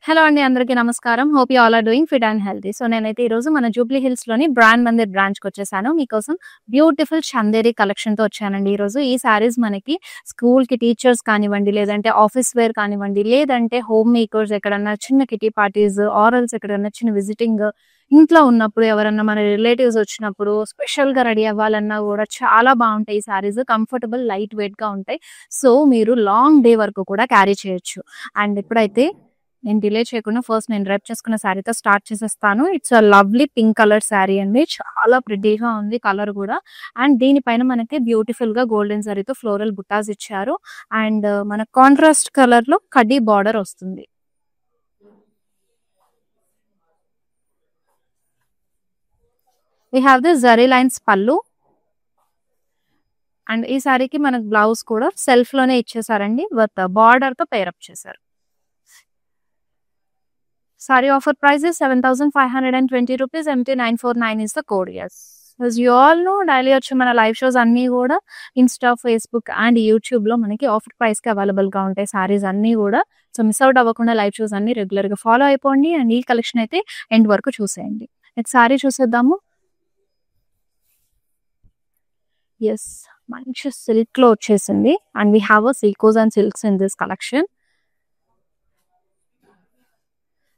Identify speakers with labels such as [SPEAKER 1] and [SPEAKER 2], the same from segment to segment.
[SPEAKER 1] Hello అండి, అందరికీ నమస్కారం. Hope you all are doing fit and healthy. So నేనైతే ఈరోజు మన జూబ్లీ హిల్స్ లోని బ్రాండ్ మందిర్ బ్రాంచ్కి వచ్చేసాను. మీకోసం బ్యూటిఫుల్ చందేరి కలెక్షన్తో వచ్చానండి. ఈరోజు ఈ శారీస్ మనకి స్కూల్కి టీచర్స్ కానివ్వండి, లేదంటే ఆఫీస్ వేర్ కానివ్వండి, లేదంటే హోమ్ మేకర్స్ ఎక్కడన్నా చిన్న కిటీ పార్టీస్ ఆరల్స్ ఎక్కడన్నా చిన్న విజిటింగ్ ఇంట్లో ఉన్నప్పుడు ఎవరన్నా మన రిలేటివ్స్ వచ్చినప్పుడు స్పెషల్గా రెడీ అవ్వాలన్నా కూడా చాలా బాగుంటాయి. ఈ శారీస్ కంఫర్టబుల్ లైట్ వెయిట్గా ఉంటాయి. సో మీరు లాంగ్ డే వరకు కూడా క్యారీ చేయొచ్చు. అండ్ ఇప్పుడైతే నేను డిలే చేయకుండా ఫస్ట్ నేను డ్రైప్ చేసుకున్న శారీతో స్టార్ట్ చేసేస్తాను. It's a lovely pink colour sari అండి. చాలా ప్రిటీగా ఉంది కలర్ కూడా. అండ్ దీనిపైన మనకి బ్యూటిఫుల్ గా గోల్డెన్ జరీతో ఫ్లోరల్ బుటాస్ ఇచ్చారు. అండ్ మన కాంట్రాస్ట్ కలర్ లో కడ్డీ బార్డర్ వస్తుంది. We have this zari lines పళ్ళు. అండ్ ఈ శారీకి మనకు బ్లౌజ్ కూడా సెల్ఫ్ లోనే ఇచ్చేసారండి, విత్ బార్డర్ తో పేరప్ చేశారు. Saree offer price is 7,520 rupees. MT949 is the code. Yes. As you all know, daily వచ్చి మన లైవ్ షోస్ అన్నీ కూడా ఇన్స్టా, ఫేస్బుక్ అండ్ యూట్యూబ్ లో మనకి ఆఫర్ ప్రైస్ కి అవైలబుల్ గా ఉంటాయి సారీస్ అన్నీ కూడా. సో మిస్ అవుట్ అవ్వకుండా లైవ్ షోస్ అన్ని రెగ్యులర్ గా ఫాలో అయిపోండి. అండ్ ఈ కలెక్షన్ అయితే ఎండ్ వరకు చూసేయండి. నెక్స్ట్ సారీ చూసేద్దాము. ఎస్, మంచి సిల్క్ లో వచ్చేసింది. అండ్ వీ హ్యావ్ అ సిల్కోస్ and silks in this collection.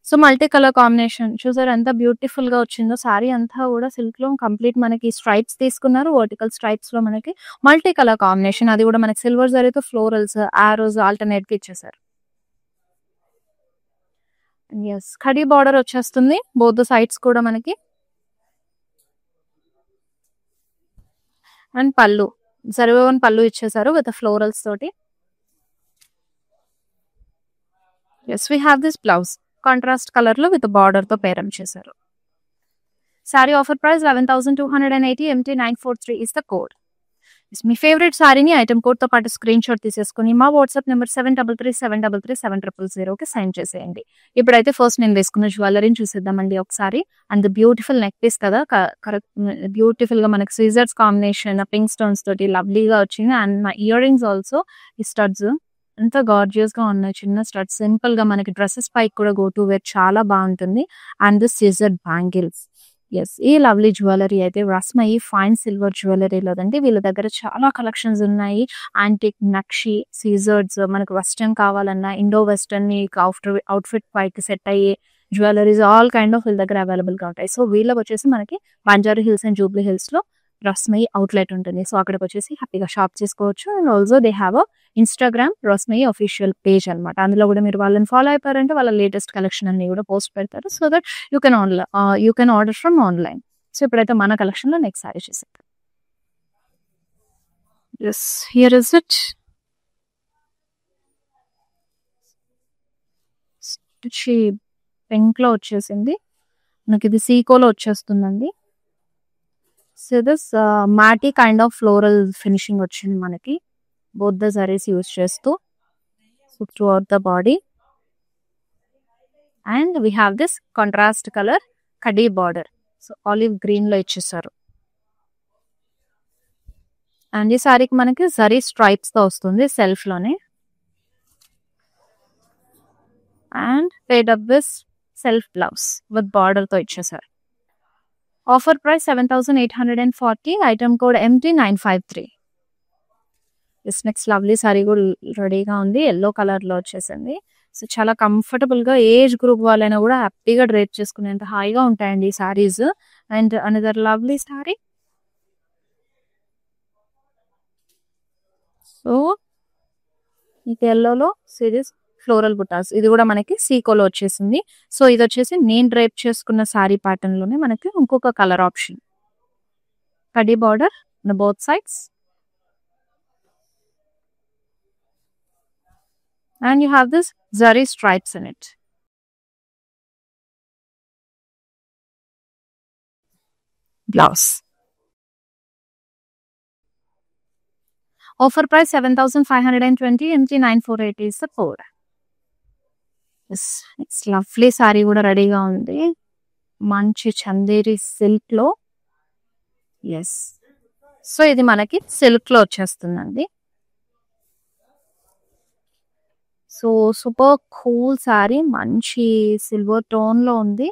[SPEAKER 1] So multi colour combination చూసారు ఎంత బ్యూటిఫుల్ గా వచ్చిందో. సారీ అంతా కూడా సిల్క్ లో కంప్లీట్ మనకి స్ట్రైప్స్ తీసుకున్నారు. వర్టికల్ స్ట్రైప్స్ లో మనకి మల్టీ కలర్ కాంబినేషన్, అది కూడా మనకి సిల్వర్ జరీతో ఫ్లోరల్స్ ఆరోస్ ఆల్టర్నేట్ గా ఇచ్చేసారు. ఎస్, కడీ బార్డర్ వచ్చేస్తుంది బోత్ సైడ్స్ కూడా మనకి. అండ్ పళ్ళు జరీవన్ పళ్ళు ఇచ్చేసారు విత్ ఫ్లోరల్స్ తోటి. Yes, we have this blouse contrast colour లో విత్ బార్డర్ తో పేరం చేశారు. Sari offer price 11,280. MT943 is the code. మీ ఫేవరెట్ సారీని ఐటమ్ కోడ్ తో పాటు స్క్రీన్ షాట్ తీసేసుకుని మా వాట్సాప్ నెంబర్ 7337337000 కి సెండ్ చేసేయండి. ఇప్పుడైతే ఫస్ట్ నేను వేసుకున్న జ్యువెలరీని చూసేద్దామండి ఒకసారి. అండ్ బ్యూటిఫుల్ నెక్ పీస్ కదా, కరెక్ట్ బ్యూటిఫుల్ గా మనకి సీజర్స్ కాంబినేషన్ పింక్ స్టోన్స్ తోటి లవ్లీగా వచ్చింది. అండ్ మా ఇయర్ రింగ్స్ ఆల్సో ఈ స్టడ్స్ ఎంత గార్జియస్ గా ఉన్నాయి. చిన్న స్టడ్స్ సింపుల్ గా మనకి డ్రెస్సెస్ పైకి కూడా గో టు వేర్ చాలా బాగుంటుంది. And this Caesar bangles. Yes, ఈ లవ్లీ జ్యువెలరీ అయితే రస్మయి ఫైన్ సిల్వర్ జ్యువెలరీలోదండి. వీళ్ళ దగ్గర చాలా కలెక్షన్స్ ఉన్నాయి. యాంటిక్ నక్షి సీజర్స్, మనకు వెస్టర్న్ కావాలన్నా ఇండో వెస్టర్న్ అవుట్ఫిట్ పైకి సెట్ అయ్యే జ్యువెలరీస్ ఆల్ కైండ్ ఆఫ్ వీళ్ళ దగ్గర అవైలబుల్ గా ఉంటాయి. సో వీళ్ళకి వచ్చేసి మనకి Banjara hills and Jubilee hills లో రస్మయి అవుట్లెట్ ఉంటుంది. సో అక్కడికి వచ్చేసి హ్యాపీగా షాప్ చేసుకోవచ్చు. And also they have a Instagram Rasmayi official page అనమాట. అందులో కూడా మీరు వాళ్ళని ఫాలో అయిపోయారంటే వాళ్ళ లేటెస్ట్ కలెక్షన్ అన్ని కూడా పోస్ట్ పెడతారు. So that you can order from online. So ఇప్పుడైతే మన కలెక్షన్ లో నెక్స్ట్ సారీ చేసేద్దాం. Yes, here is it. Pink లో వచ్చేసింది మనకి, ఇది సీకోలో వచ్చేస్తుందండి. So this matte kind of floral finishing వచ్చింది మనకి, బోత్ ద జరీస్ యూజ్ చేస్తూ throughout the body. And we have this contrast colour కడీ బార్డర్. సో ఆలివ్ గ్రీన్ లో ఇచ్చేసారు. అండ్ ఈ సారీకి మనకి జరీ స్ట్రైప్స్ తో వస్తుంది సెల్ఫ్ లోనే. And paid up this self blouse with border తో ఇచ్చేసారు. Offer price 7,840. Item code MT953. This next lovely sorry కూడా రెడీగా ఉంది, ఎల్లో కలర్ లో వచ్చేసింది. సో చాలా కంఫర్టబుల్ గా ఏజ్ గ్రూప్ వాళ్ళైనా కూడా హ్యాపీగా డ్రేప్ చేసుకునేంత హాయిగా ఉంటాయండి ఈ saris. And another lovely sorry. So ఇది ఎల్లోలో సిరీస్ ఫ్లోరల్ బుటాస్, ఇది కూడా మనకి సీకోలో వచ్చేసింది. సో ఇది వచ్చేసి నేను డ్రైప్ చేసుకున్న సారీ ప్యాటర్న్ లోనే మనకి ఇంకొక colour option. Khadi border both sides. And you have this zari stripes in it. Blouse. Offer price 7,520. MT948 is the code. Yes, it's lovely saree కూడా రెడీగా ఉంది. మంచి చందేరి సిల్క్ లో. ఎస్, సో ఇది మనకి సిల్క్ లో వచ్చేస్తుందండి. సో సూపర్ కూల్ సారీ, మంచి సిల్వర్ టోన్ లో ఉంది.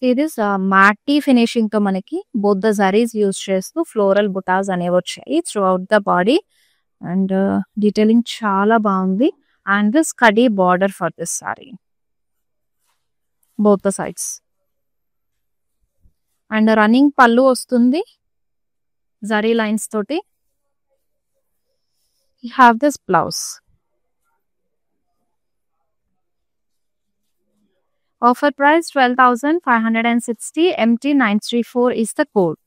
[SPEAKER 1] సిరీస్ మాటీ ఫినిషింగ్ తో మనకి బోత్ ద జరీస్ యూజ్ చేస్తూ ఫ్లోరల్ బుటాస్ అనేవి వచ్చాయి through out the body. And detailing చాలా బాగుంది. అండ్ దిస్ కడీ border for this sorry both the sides. And running పళ్ళు వస్తుంది జరీ లైన్స్ తోటి. You have this blouse. Offer price 12,560. MT934 is the code.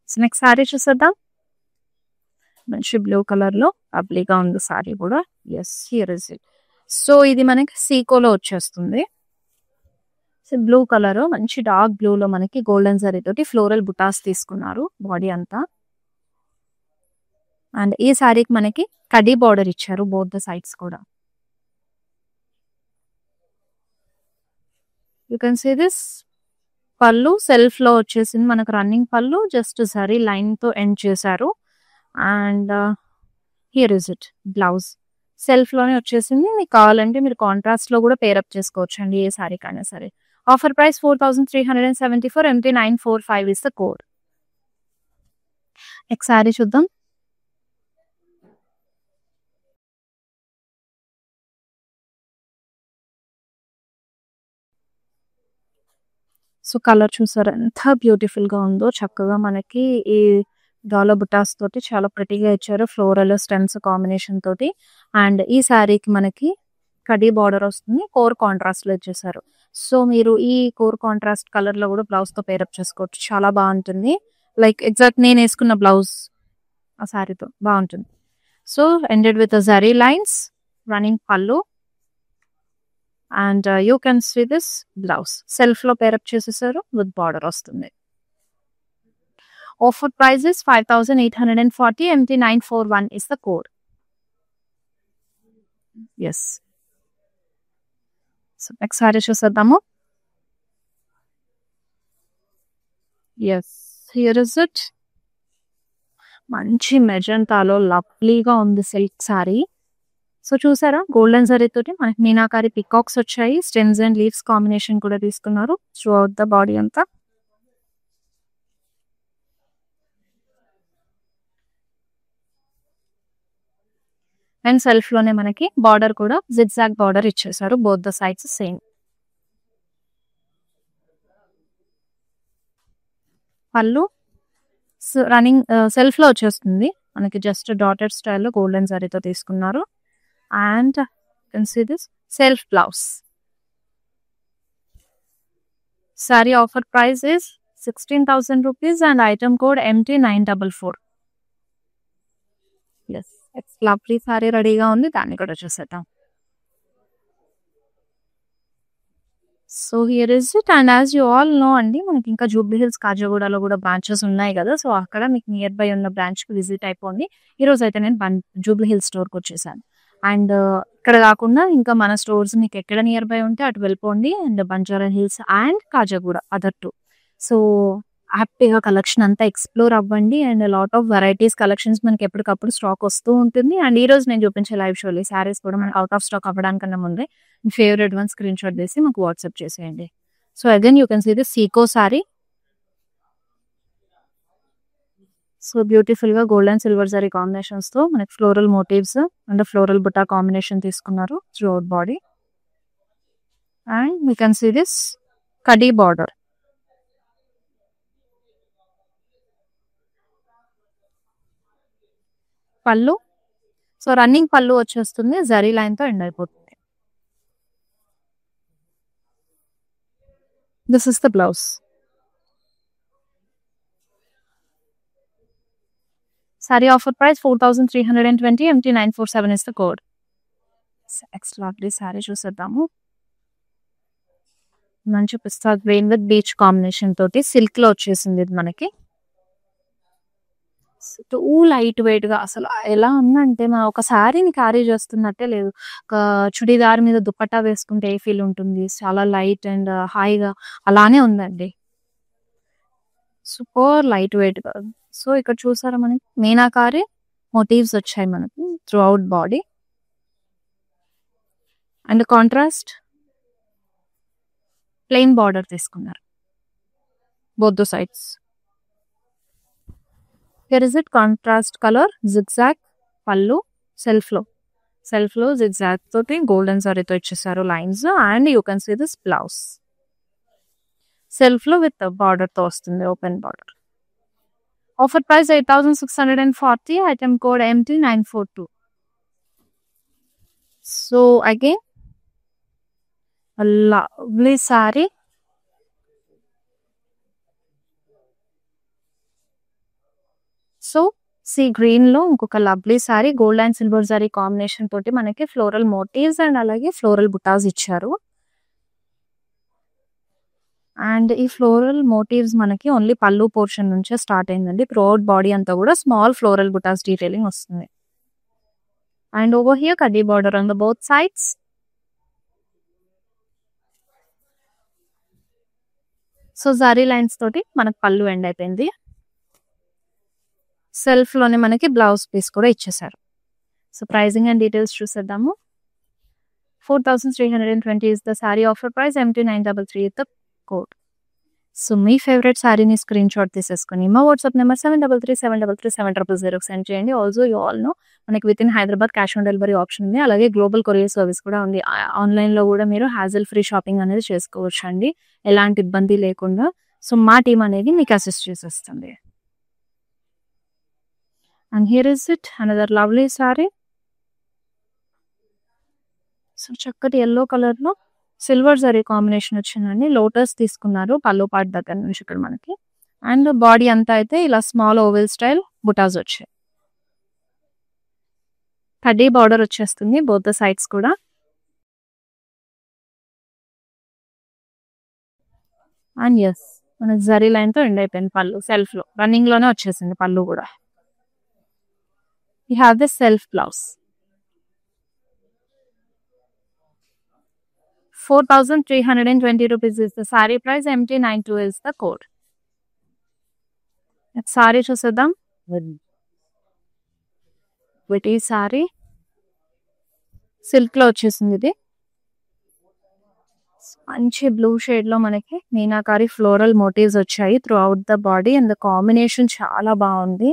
[SPEAKER 1] So next sari చూసేద్దాం. మంచి బ్లూ కలర్ లో అబ్లీగా ఉంది సారీ కూడా. Yes, here is it. So ఇది మనకి సీకోలో వచ్చేస్తుంది. సో బ్లూ కలర్, మంచి డార్క్ బ్లూ లో మనకి గోల్డెన్ జరీ తోటి ఫ్లోరల్ బుటాస్ తీసుకున్నారు బాడీ అంతా. అండ్ ఈ సారీకి మనకి కడీ బార్డర్ ఇచ్చారు బోత్ ద సైడ్స్ కూడా. యూ కెన్ సీ దిస్ పళ్ళు సెల్ఫ్ లో వచ్చేసింది మనకు. రన్నింగ్ పళ్ళు జస్ట్ జరీ లైన్ తో ఎండ్ చేశారు. And here is it blouse self లోనే వచ్చేసింది. మీకు కావాలంటే మీరు కాంట్రాస్ట్ లో కూడా పేరప్ చేసుకోవచ్చు అండి ఏ సారీ కైనా సరే. Offer price 4,374. MT945 is the code. Next sari చూద్దాం. సో కలర్ చూసారు ఎంత బ్యూటిఫుల్ గా ఉందో. చక్కగా మనకి ఈ డాలర్ బుటాస్ తోటి చాలా ప్రిటీగా ఇచ్చారు ఫ్లోరల్ స్టెమ్స్ కాంబినేషన్ తోటి. అండ్ ఈ శారీకి మనకి కడీ బార్డర్ వస్తుంది, కోర్ కాంట్రాస్ట్ లో ఇచ్చేసారు. సో మీరు ఈ కోర్ కాంట్రాస్ట్ కలర్ లో కూడా బ్లౌజ్ తో పేరప్ చేసుకోవచ్చు, చాలా బాగుంటుంది. లైక్ ఎగ్జాక్ట్ నేను వేసుకున్న బ్లౌజ్ ఆ శారీతో బాగుంటుంది. So ended with zari lines, running పళ్ళు. And you can see this blouse self లో పేరప్ చేసేసారు విత్ బార్డర్ వస్తుంది. Offer prices 5,840. MT941 is the code. Yes. So next sari చూసేద్దాము. Yes, here is it. మంచి మెజెంటాలో లవ్లీగా ఉంది సిల్క్ సారీ. సో చూసారా గోల్డెన్ జరీ తోటి మనకి మీనాకారి పికాక్స్ వచ్చాయి. స్టెమ్స్ అండ్ లీవ్స్ కాంబినేషన్ కూడా తీసుకున్నారు త్రూ అవుట్ ద బాడీ అంతా. అండ్ సెల్ఫ్ లోనే మనకి బార్డర్ కూడా జిగ్జాగ్ బార్డర్ ఇచ్చేసారు both the sides same. Pallu running self లో వచ్చేస్తుంది మనకి, జస్ట్ డాటెడ్ స్టైల్లో గోల్డెన్ జరీతో తీసుకున్నారు. And can see this self blouse. Sari offer price is 16,000 rupees and item code MT944. Yes, it's lovely sari రెడీగా ఉంది, దాన్ని కూడా చూసేద్దాం. So here is it. And as you all know అండి, మనకి ఇంకా జూబ్లీ హిల్స్ కాజాగూడలో కూడా బ్రాంచెస్ ఉన్నాయి కదా. సో అక్కడ మీకు నియర్ బై ఉన్న బ్రాంచ్కి విజిట్ అయిపోండి. ఈరోజు అయితే నేను జూబ్లీ హిల్స్ స్టోర్కి వచ్చేసాను. అండ్ ఇక్కడ కాకుండా ఇంకా మన స్టోర్స్ మీకు ఎక్కడ నియర్ బై ఉంటే అటు వెళ్ళిపోండి. And Banjara hills and Khajaguda other two. So హ్యాపీగా కలెక్షన్ అంతా ఎక్స్ప్లోర్ అవ్వండి. And lot of varieties collections మనకి ఎప్పటికప్పుడు స్టాక్ వస్తూ ఉంటుంది. అండ్ ఈ రోజు నేను చూపించే లైవ్ షోలో శారీస్ కూడా మనకి అవుట్ ఆఫ్ స్టాక్ అవ్వడానికన్నా ముందే మీ ఫేవరెట్ వన్ స్క్రీన్ షాట్ చేసి మాకు వాట్సాప్ చేసేయండి. So again you can see this సీకో సారీ. సో బ్యూటిఫుల్ గా gold and silver zari combinations తో మనకి ఫ్లోరల్ మోటివ్స్ అండ్ ఫ్లోరల్ బుటా కాంబినేషన్ తీసుకున్నారు throughout body. And we can see this కడీ బార్డర్. పళ్ళు సో రన్నింగ్ పళ్ళు వచ్చేస్తుంది, జరీ లైన్ తో ఎండ్ అయిపోతుంది. This is the blouse. Sari offer price 4,320. MT947 is the code. ఎక్స్ట్రాక్టరీ sorry చూసేద్దాము. మంచి పిస్తా గ్రీన్ విత్ బీచ్ కాంబినేషన్ తోటి సిల్క్ లో వచ్చేసింది ఇది మనకి. టూ లైట్ వెయిట్ గా అసలు ఎలా ఉందంటే మనం ఒక శారీని క్యారీ చేస్తున్నట్టే లేదు. ఒక చుడీదార్ మీద దుపట్టా వేసుకుంటే ఏ ఫీల్ ఉంటుంది, చాలా లైట్ అండ్ హాయిగా అలానే ఉందండి. సూపర్ లైట్ వెయిట్ గా. సో ఇక్కడ చూసారా మనకి మీనాకారి మోటివ్స్ వచ్చాయి మనకి through out body. And contrast plain border తీసుకున్నారు both the sides. Here is it contrast color zigzag pallu self లో zigzag తోటి golden saree తో ఇచ్చేసారు lines and you can see this blouse self లో with border తో వస్తుంది open border. Offer price 8640, item code MT942. So again a lovely saree. So sea green లో ఇంకొక lovely sorry gold and silver sorry combination తోటి మనకి floral motifs and అలాగే floral బుటాస్ ఇచ్చారు. And ఈ ఫ్లోరల్ మోటివ్స్ మనకి ఓన్లీ పళ్ళు పోర్షన్ నుంచే స్టార్ట్ అయిందండి. త్రూఅవుట్ బాడీ అంతా కూడా స్మాల్ ఫ్లోరల్ బుటాస్ డీటెయిలింగ్ వస్తుంది. అండ్ ఓవర్ హియర్ కడ్డీ border on the both sides. So జారీ లైన్స్ తోటి మనకు పళ్ళు ఎండ్ అయిపోయింది. సెల్ఫ్ లోనే మనకి బ్లౌజ్ పీస్ కూడా ఇచ్చేసారు. సో ప్రైజింగ్ అండ్ డీటెయిల్స్ చూసేద్దాము. 4320 is the saree offer price, MT933 is the code. So me favourite శారీని స్క్రీన్ షాట్ తీసేసుకుని మా వాట్సాప్ నెంబర్ 7337337000 సెండ్ చేయండి. ఆల్సో యూ ఆల్ నో మనకి with in Hyderabad cash on delivery option ఉంది. అలాగే global courier service కూడా ఉంది. ఆన్లైన్లో కూడా మీరు హ్యాజల్ ఫ్రీ షాపింగ్ అనేది చేసుకోవచ్చు అండి, ఎలాంటి ఇబ్బంది లేకుండా. సో మా టీం అనేది మీకు అసిస్ట్ చేసేస్తుంది. And here is it, another lovely saree. So చక్కటి ఎల్లో కలర్ లో సిల్వర్ జరీ కాంబినేషన్ వచ్చిందండి. లోటస్ తీసుకున్నారు పల్లో పార్ట్ దగ్గర నుంచి ఇక్కడ మనకి. అండ్ బాడీ అంతా అయితే ఇలా స్మాల్ ఓవెల్ స్టైల్ బుటాస్ వచ్చాయి. కడ్డీ బార్డర్ వచ్చేస్తుంది బోత్ ద సైడ్స్ కూడా. అండ్ ఎస్ మన జరీ లైన్ తో ఎండ్ అయిపోయింది పళ్ళు. సెల్ఫ్ లో రన్నింగ్ లోనే వచ్చేసింది పళ్ళు కూడా. You have the self blouse. 4320 rupees is the saree price, MT92 is the code. Saree చూసేద్దాం. విటీ సారీ సిల్క్ లో వచ్చేసింది. ఇది మంచి బ్లూ షేడ్ లో మనకి మీనాకారి ఫ్లోరల్ మోటివ్స్ వచ్చాయి through out the body and the combination చాలా బాగుంది.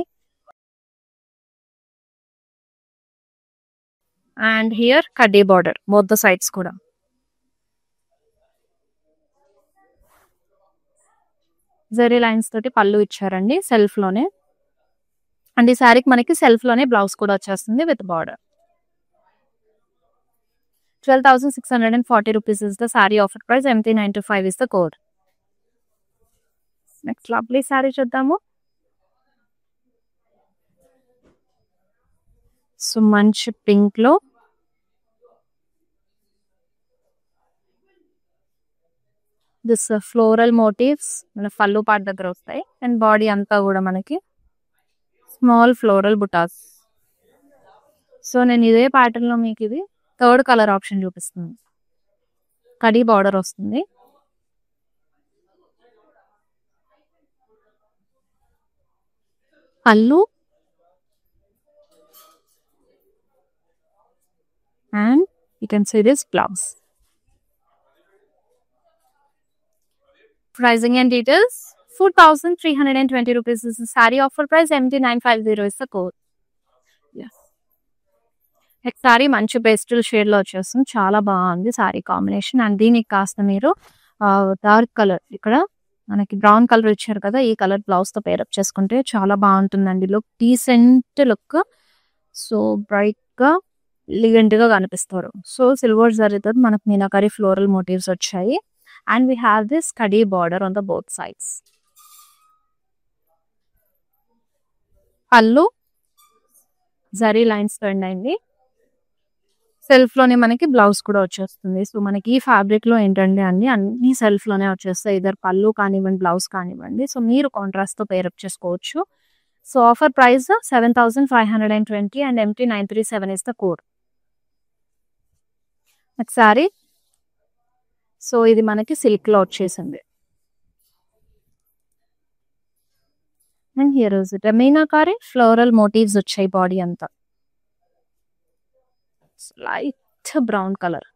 [SPEAKER 1] అండ్ హియర్ కడ్డీ బార్డర్ బోత్ ద సైడ్స్ కూడా. జరీ లైన్స్ తోటి పళ్ళు ఇచ్చారండి సెల్ఫ్ లోనే. అండ్ ఈ శారీకి మనకి సెల్ఫ్ లోనే బ్లౌజ్ కూడా వచ్చేస్తుంది with border. 12,640 rupees is the saree offer price, MT925 is the code. Next lovely sari చూద్దాము. సో మంచి పింక్ లో దిస్ ఫ్లోరల్ మోటివ్స్ మన పళ్ళు పార్ట్ దగ్గర వస్తాయి. అండ్ బాడీ అంతా కూడా మనకి స్మాల్ ఫ్లోరల్ బుటాస్. సో నేను ఇదే ప్యాటర్న్ లో మీకు ఇది థర్డ్ కలర్ ఆప్షన్ చూపిస్తుంది. కడీ బార్డర్ వస్తుంది. పళ్ళు and you can see this blouse. Pricing and details 4320 rupees is the saree offer price, MT950 is the code. Yes. Sorry మంచి పేస్టల్ షేడ్ లో వచ్చేస్తుంది. చాలా బాగుంది సారీ కాంబినేషన్. అండ్ దీనికి కాస్త మీరు డార్క్ కలర్ ఇక్కడ మనకి బ్రౌన్ కలర్ ఇచ్చారు కదా, ఈ కలర్ బ్లౌజ్ తో పేరప్ చేసుకుంటే చాలా బాగుంటుందండి. Look decent look. So bright గా ఎలిగెంట్ గా కనిపిస్తారు. సో సిల్వర్ జరీతో మనకు మీనాకారి ఫ్లోరల్ మోటివ్స్ వచ్చాయి. అండ్ వీ హ్యావ్ దిస్ కడీ border on the both sides. పళ్ళు జరీ లైన్స్ తో ఎండ్ అయింది. సెల్ఫ్ లోనే మనకి బ్లౌజ్ కూడా వచ్చేస్తుంది. సో మనకి ఈ ఫ్యాబ్రిక్ లో ఏంటంటే అన్ని సెల్ఫ్ లోనే వచ్చేస్తాయి. ఇద్దరు పళ్ళు కానివ్వండి బ్లౌజ్ కానివ్వండి. సో మీరు కాంట్రాస్ట్ తో పేరప్ చేసుకోవచ్చు. So offer price 7,520 and MT937 is the code. ఒకసారి సో ఇది మనకి సిల్క్ లో వచ్చేసింది. And here is it meenakari floral motifs వచ్చాయి బాడీ అంతా. Light brown colour.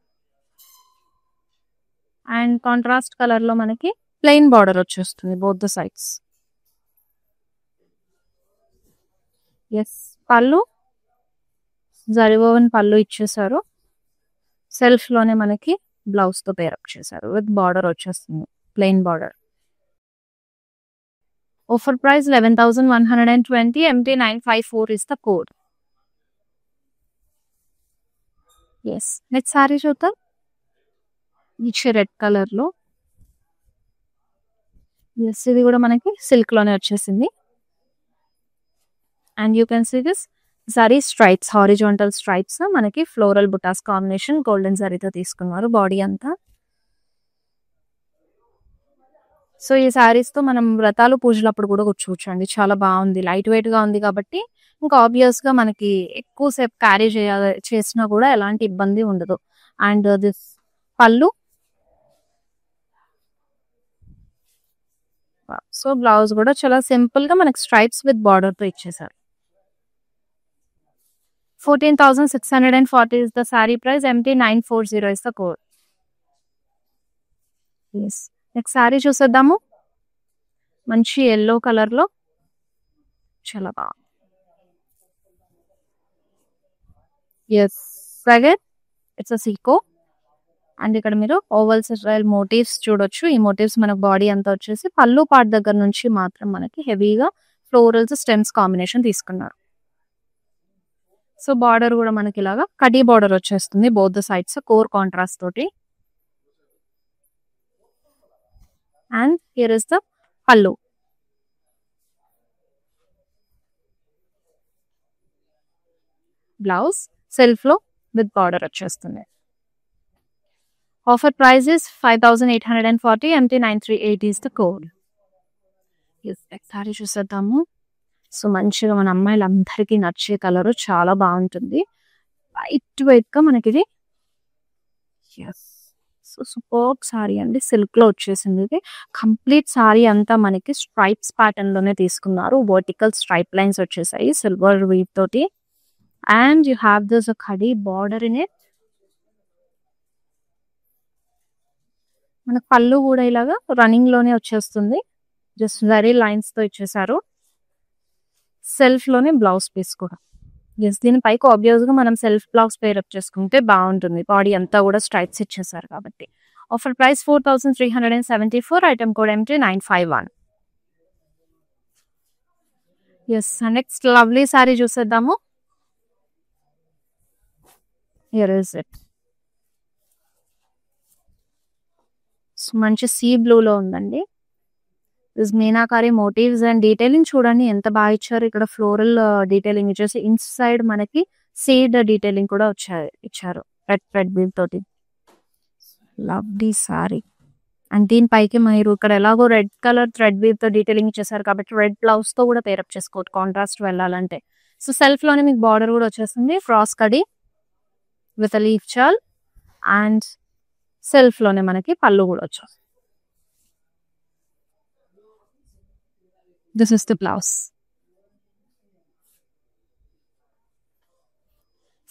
[SPEAKER 1] And contrast colour లో మనకి ప్లెయిన్ బార్డర్ వచ్చేస్తుంది both the sides. Yes, pallu zari oven పళ్ళు ఇచ్చేసారు. సెల్ఫ్ లోనే మనకి బ్లౌజ్ తో పేరప్ చేశారు విత్ బార్డర్ వచ్చేస్తుంది, plain border. Offer price 11,120. MT954 is the code. Yes, next sari చూద్దాం. ఇచ్చే రెడ్ కలర్ లో. ఎస్, ఇది కూడా మనకి సిల్క్ లోనే వచ్చేసింది. And you can see this zari stripes, horizontal stripes, మనకి ఫ్లోరల్ బుటాస్ కాంబినేషన్ గోల్డెన్ జరీతో తీసుకున్నారు బాడీ అంతా. సో ఈ సారీస్ తో మనం వ్రతాలు పూజలప్పుడు కూడా కూర్చోవచ్చండి, చాలా బాగుంది. లైట్ వెయిట్ గా ఉంది కాబట్టి ఇంకా ఆబ్వియస్ గా మనకి ఎక్కువసేపు క్యారీ చేసినా కూడా ఎలాంటి ఇబ్బంది ఉండదు. అండ్ దిస్ పళ్ళు. సో బ్లౌజ్ కూడా చాలా సింపుల్ గా మనకి స్ట్రైప్స్ విత్ బార్డర్ తో ఇచ్చేసారు. 14,640 is the saree price. MT940 is the code. Yes. Next sari చూసేద్దాము. మంచి ఎల్లో కలర్ లో చాలా బాగుంది. ఎస్, అగైన్ ఇట్స్ అ సీకో. అండ్ ఇక్కడ మీరు ఓవల్ స్టైల్ మోటివ్స్ చూడొచ్చు. ఈ మోటివ్స్ మనకు బాడీ అంతా వచ్చేసి పళ్ళు పార్ట్ దగ్గర నుంచి మాత్రం మనకి హెవీగా ఫ్లోరల్స్ స్టెమ్స్ కాంబినేషన్ తీసుకున్నారు. సో బార్డర్ కూడా మనకి ఇలాగా కడీ బార్డర్ వచ్చేస్తుంది both the sides core contrast తోటి. అండ్ హియర్ ఇస్ ద పళ్ళు. బ్లౌజ్ సెల్ఫ్ లో విత్ బార్డర్ వచ్చేస్తుంది. Offer price is 5,840. MT938 is the code. Sorry చూసేద్దాము. సో మంచిగా మన అమ్మాయిలందరికీ నచ్చే కలర్, చాలా బాగుంటుంది. లైట్ వెయిట్ గా మనకి ఇది. ఎస్, సో సూపర్ సారీ అండి, సిల్క్ లో వచ్చేసింది. ఇది కంప్లీట్ సారీ అంతా మనకి స్ట్రైప్స్ ప్యాటర్న్ లోనే తీసుకున్నారు. వర్టికల్ స్ట్రైప్ లైన్స్ వచ్చేసాయి సిల్వర్ వీవ్ తోటి. And you have this khadi border in it. మనకు పళ్ళు కూడా ఇలాగా రన్నింగ్ లోనే వచ్చేస్తుంది, జస్ట్ వెరీ లైన్స్ తో ఇచ్చేసారు. సెల్ఫ్ లోనే బ్లౌజ్ పీస్ కూడా. ఎస్, దీనిపైకి ఆబ్వియస్ గా మనం సెల్ఫ్ బ్లౌజ్ పేరప్ చేసుకుంటే బాగుంటుంది, బాడీ అంతా కూడా స్ట్రైప్స్ ఇచ్చేసారు కాబట్టి. Offer price 4,374. Item code MT951. Yes, next lovely sari చూసేద్దాము. Here is it. మంచి సీ బ్లూ లో ఉందండి. This meenakari motifs and detailing చూడండి ఎంత బాగా ఇచ్చారు. ఇక్కడ ఫ్లోరల్ డీటెయిలింగ్ ఇచ్చేసి ఇన్సైడ్ మనకి సీడ్ డీటెయిలింగ్ కూడా ఇచ్చారు రెడ్ బీల్ తోటి. లవ్లీ సారీ. అండ్ దీనిపైకి మీరు ఇక్కడ ఎలాగో రెడ్ కలర్ థ్రెడ్ బీల్ తో డీటెయిలింగ్ ఇచ్చేసారు కాబట్టి రెడ్ బ్లౌజ్ తో కూడా పేరప్ చేసుకోవచ్చు కాంట్రాస్ట్ వెళ్ళాలంటే. సో సెల్ఫ్ లోనే మీకు బార్డర్ కూడా వచ్చేస్తుంది, ఫ్రాస్ కడి with leaf chaal. And self లోనే మనకి పళ్ళు కూడా వచ్చేస్తుంది. This is the blouse.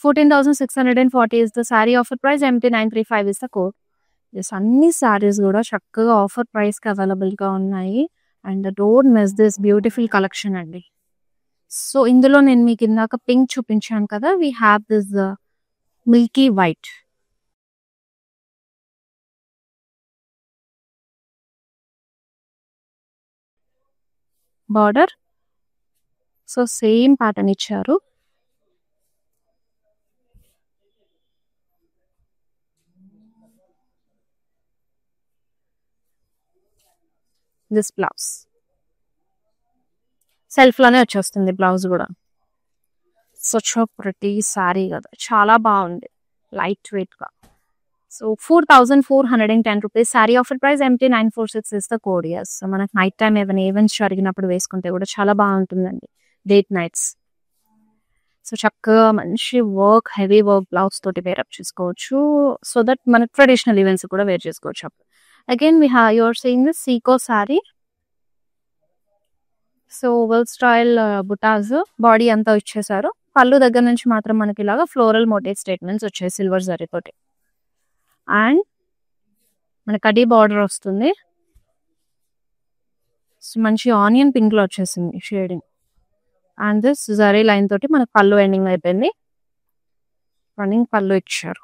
[SPEAKER 1] 14,640 is the saree. Offer price. MT935 is the code. Yes, అన్ని సారీస్ కూడా చక్కగా ఆఫర్ ప్రైస్ కి అవైలబుల్ గా ఉన్నాయి. And don't miss this beautiful collection అండి. సో ఇందులో నేను మీకు ఇందాక పింక్ చూపించాను కదా, we have this Milky white. Border so same pattern ఇచ్చారు. దిస్ బ్లౌజ్ సెల్ఫ్ లోనే వచ్చేస్తుంది బ్లౌజ్ కూడా. సచ్ అ ప్రిటీ సారీ కదా, చాలా బాగుంది లైట్ వెయిట్ గా. So 4,410 rupees sari. Offer price. MT946 is the code. Yes, మనకి నైట్ టైం ఏమైనా ఈవెంట్స్ జరిగినప్పుడు వేసుకుంటే కూడా చాలా బాగుంటుందండి, డేట్ నైట్స్. సో చక్కగా మంచి వర్క్, హెవీ వర్క్ బ్లౌజ్ తోటి వేరప్ చేసుకోవచ్చు. సో దట్ మన ట్రెడిషనల్ ఈవెంట్స్ కూడా వేర్ చేసుకోవచ్చు. అప్పుడు again we have your seeing this సీకో సారీ. సో ఓవల్ స్టైల్ బుటాస్ బాడీ అంతా ఇచ్చేసారు. పళ్ళు దగ్గర నుంచి మాత్రం మనకి ఇలాగా ఫ్లోరల్ మోటివ్ స్టేట్మెంట్స్ వచ్చాయి సిల్వర్ జరీ తోటి. అండ్ మన కడీ బార్డర్ వస్తుంది. మంచి ఆనియన్ పింక్ లో వచ్చేసింది shading. And this zari line తోటి మనకు పళ్ళు ఎండింగ్ అయిపోయింది. రన్నింగ్ పళ్ళు ఇచ్చారు.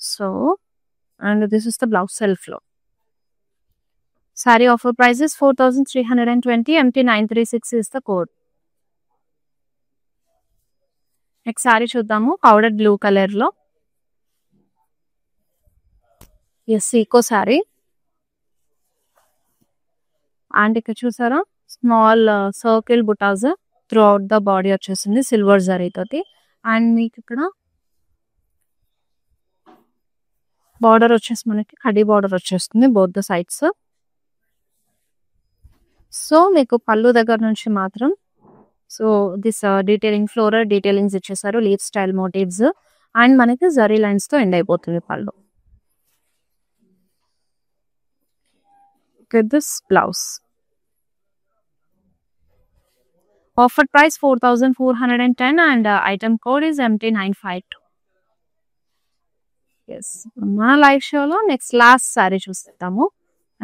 [SPEAKER 1] So and this is the blouse self లో. Sari offer price is 4320. MT936 is the code. Next sari చూద్దాము. పౌడర్ బ్లూ కలర్ లో సీకో సారీ. అండ్ ఇక్కడ చూసారా స్మాల్ సర్కిల్ బుటాస్ త్రూ అవుట్ ద బాడీ వచ్చేసింది సిల్వర్ జరీ తోటి. అండ్ మీకు ఇక్కడ బార్డర్ వచ్చేసి మనకి కడీ బార్డర్ వచ్చేస్తుంది బోత్ ద సైడ్స్. సో మీకు పళ్ళు దగ్గర నుంచి మాత్రం so this detailing floral detailings ఇచ్చేసారు, లీవ్ స్టైల్ మోటివ్స్. అండ్ మనకి జరీ లైన్స్ తో ఎండ్ అయిపోతుంది pallu. This blouse offer price 4410 and item code is MT952. Yes మన లైవ్ షోలో నెక్స్ట్ లాస్ట్ సారీ చూస్తాము.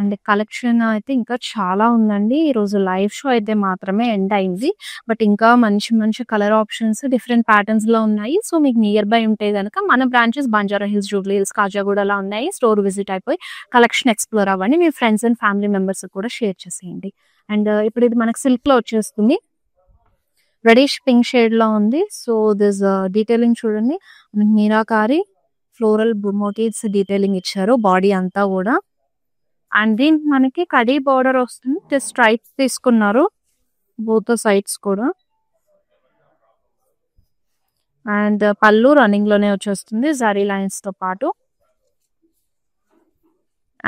[SPEAKER 1] అండ్ కలెక్షన్ అయితే ఇంకా చాలా ఉందండి. ఈరోజు లైవ్ షో అయితే మాత్రమే ఎండ్ అయింది. బట్ ఇంకా మంచి మంచి కలర్ ఆప్షన్స్ డిఫరెంట్ ప్యాటర్న్స్ లో ఉన్నాయి. సో మీకు నియర్ బై ఉంటే కనుక మన బ్రాంచెస్ బంజారా హిల్స్, జూబ్లీ హిల్స్, కాజాగూడలో ఉన్నాయి. స్టోర్ విజిట్ అయిపోయి కలెక్షన్ ఎక్స్ప్లోర్ అవ్వండి. మీ ఫ్రెండ్స్ అండ్ ఫ్యామిలీ మెంబర్స్ కూడా షేర్ చేసేయండి. అండ్ ఇప్పుడు ఇది మనకు సిల్క్ లో వచ్చేస్తుంది. రెడిష్ పింక్ షేడ్ లో ఉంది. సో దిస్ డీటెయిలింగ్ చూడండి, మీనాకారి ఫ్లోరల్ మోటివ్స్ డీటెయిలింగ్ ఇచ్చారు బాడీ అంతా కూడా. అండ్ దీనికి మనకి కడీ బార్డర్ వస్తుంది. స్ట్రైప్స్ తీసుకున్నారు బోత్ సైడ్స్ కూడా. అండ్ పళ్ళు రన్నింగ్ లోనే వచ్చేస్తుంది జరీ లైన్స్ తో పాటు.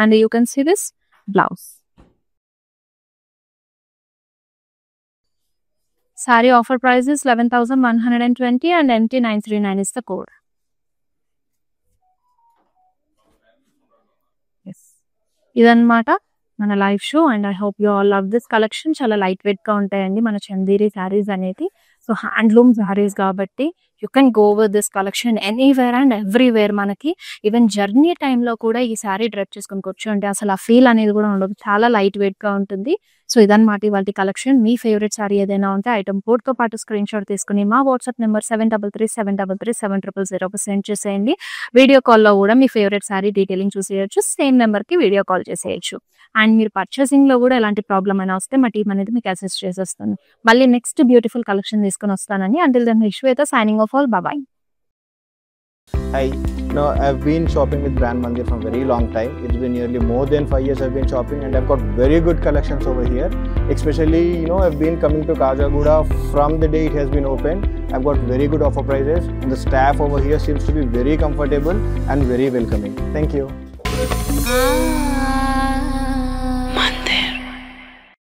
[SPEAKER 1] And you can see this blouse. Sari offer price is 11,120 and MT939 is the code. ఇదన్నమాట మన live show. And I hope you all love this collection. చాలా లైట్ వెయిట్ గా ఉంటాయండి మన చందేరి శారీస్ అనేది. సో హ్యాండ్లూమ్ శారీస్ కాబట్టి you can go with this collection anywhere and everywhere. మనకి even journey టైంలో కూడా ఈ శారీ డ్రెస్ చేసుకొని కూర్చోండి, అసలు ఆ ఫీల్ అనేది కూడా ఉండదు. చాలా లైట్ వెయిట్ గా ఉంటుంది. సో ఇదన్నమాట ఇవాళ కలెక్షన్. మీ ఫేవరెట్ శారీ ఏదైనా ఉంటే ఐటమ్ కోడ్ తో పాటు స్క్రీన్ షాట్ తీసుకుని మా వాట్సాప్ నెంబర్ 7337337000 సెండ్ చేసేయండి. వీడియో కాల్లో కూడా మీ ఫేవరెట్ శారీ డీటెయిలింగ్ చూసేయచ్చు. సేమ్ నెంబర్ కి వీడియో కాల్ చేసేయచ్చు. అండ్ మీరు పర్చేసింగ్ లో కూడా ఎలాంటి ప్రాబ్లం అయినా వస్తే మా టీం అనేది మీకు అసిస్ట్ చేసేస్తాను. మళ్ళీ నెక్స్ట్ బ్యూటిఫుల్ కలెక్షన్ తీసుకొని వస్తానని. Until then Vishwetha signing off all. Bye.
[SPEAKER 2] Hi, I've been shopping with Brand Mandir from very long time. It's been nearly more than 5 years I've been shopping, and I've got very good collections over here. Especially, I've been coming to Kajagoda from the day it has been opened. I've got very good offer prices, and the staff over here seems to be very comfortable and very welcoming. Thank you.